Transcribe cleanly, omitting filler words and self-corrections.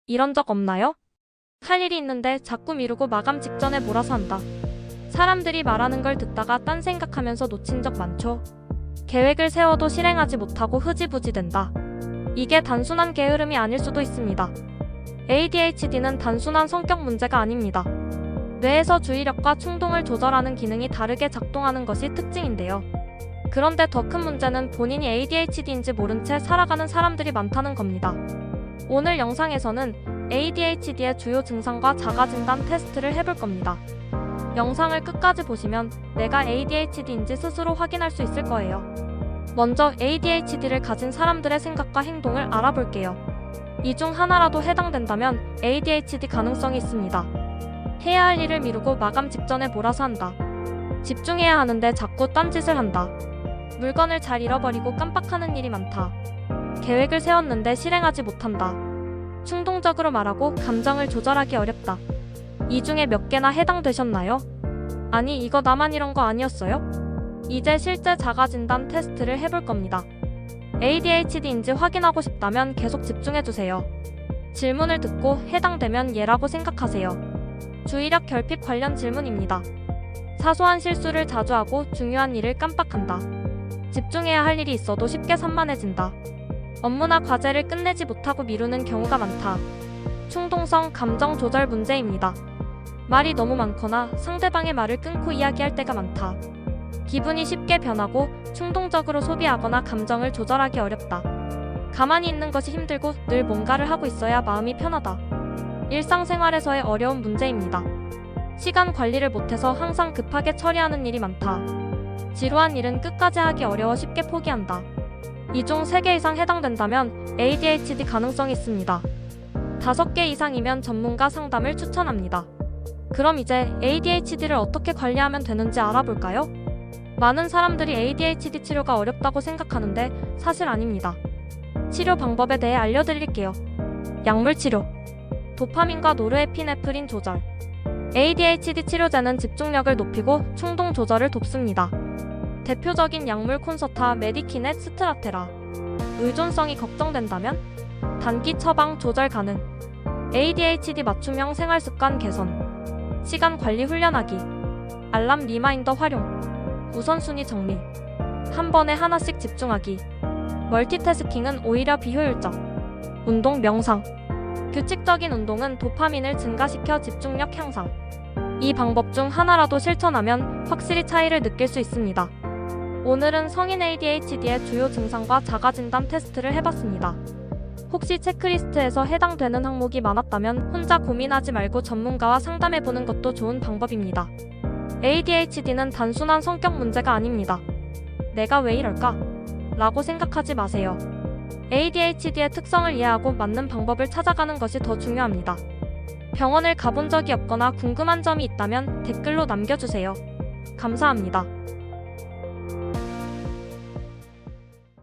이런 적 없나요? 할 일이 있는데 자꾸 미루고 마감 직전에 몰아서 한다. 사람들이 말하는 걸 듣다가 딴 생각하면서 놓친 적 많죠. 계획을 세워도 실행하지 못하고 흐지부지 된다. 이게 단순한 게으름이 아닐 수도 있습니다. ADHD는 단순한 성격 문제가 아닙니다. 뇌에서 주의력과 충동을 조절하는 기능이 다르게 작동하는 것이 특징인데요. 그런데 더 큰 문제는 본인이 ADHD인지 모른 채 살아가는 사람들이 많다는 겁니다. 오늘 영상에서는 ADHD의 주요 증상과 자가진단 테스트를 해볼 겁니다. 영상을 끝까지 보시면 내가 ADHD인지 스스로 확인할 수 있을 거예요. 먼저 ADHD를 가진 사람들의 생각과 행동을 알아볼게요. 이 중 하나라도 해당된다면 ADHD 가능성이 있습니다. 해야 할 일을 미루고 마감 직전에 몰아서 한다. 집중해야 하는데 자꾸 딴짓을 한다. 물건을 잘 잃어버리고 깜빡하는 일이 많다. 계획을 세웠는데 실행하지 못한다. 충동적으로 말하고 감정을 조절하기 어렵다. 이 중에 몇 개나 해당되셨나요? 아니, 이거 나만 이런 거 아니었어요? 이제 실제 자가진단 테스트를 해볼 겁니다. ADHD인지 확인하고 싶다면 계속 집중해주세요. 질문을 듣고 해당되면 예라고 생각하세요. 주의력 결핍 관련 질문입니다. 사소한 실수를 자주 하고 중요한 일을 깜빡한다. 집중해야 할 일이 있어도 쉽게 산만해진다. 업무나 과제를 끝내지 못하고 미루는 경우가 많다. 충동성 감정 조절 문제입니다. 말이 너무 많거나 상대방의 말을 끊고 이야기할 때가 많다. 기분이 쉽게 변하고 충동적으로 소비하거나 감정을 조절하기 어렵다. 가만히 있는 것이 힘들고 늘 뭔가를 하고 있어야 마음이 편하다. 일상생활에서의 어려운 문제입니다. 시간 관리를 못해서 항상 급하게 처리하는 일이 많다. 지루한 일은 끝까지 하기 어려워 쉽게 포기한다. 이 중 3개 이상 해당된다면 ADHD 가능성이 있습니다. 5개 이상이면 전문가 상담을 추천합니다. 그럼 이제 ADHD를 어떻게 관리하면 되는지 알아볼까요? 많은 사람들이 ADHD 치료가 어렵다고 생각하는데 사실 아닙니다. 치료 방법에 대해 알려드릴게요. 약물 치료, 도파민과 노르에피네프린 조절. ADHD 치료제는 집중력을 높이고 충동 조절을 돕습니다. 대표적인 약물 콘서타, 메디키넷, 스트라테라. 의존성이 걱정된다면 단기 처방 조절 가능. ADHD 맞춤형 생활습관 개선. 시간 관리 훈련하기. 알람 리마인더 활용. 우선순위 정리. 한 번에 하나씩 집중하기. 멀티태스킹은 오히려 비효율적. 운동, 명상. 규칙적인 운동은 도파민을 증가시켜 집중력 향상. 이 방법 중 하나라도 실천하면 확실히 차이를 느낄 수 있습니다. 오늘은 성인 ADHD의 주요 증상과 자가진단 테스트를 해봤습니다. 혹시 체크리스트에서 해당되는 항목이 많았다면 혼자 고민하지 말고 전문가와 상담해보는 것도 좋은 방법입니다. ADHD는 단순한 성격 문제가 아닙니다. 내가 왜 이럴까? 라고 생각하지 마세요. ADHD의 특성을 이해하고 맞는 방법을 찾아가는 것이 더 중요합니다. 병원을 가본 적이 없거나 궁금한 점이 있다면 댓글로 남겨주세요. 감사합니다.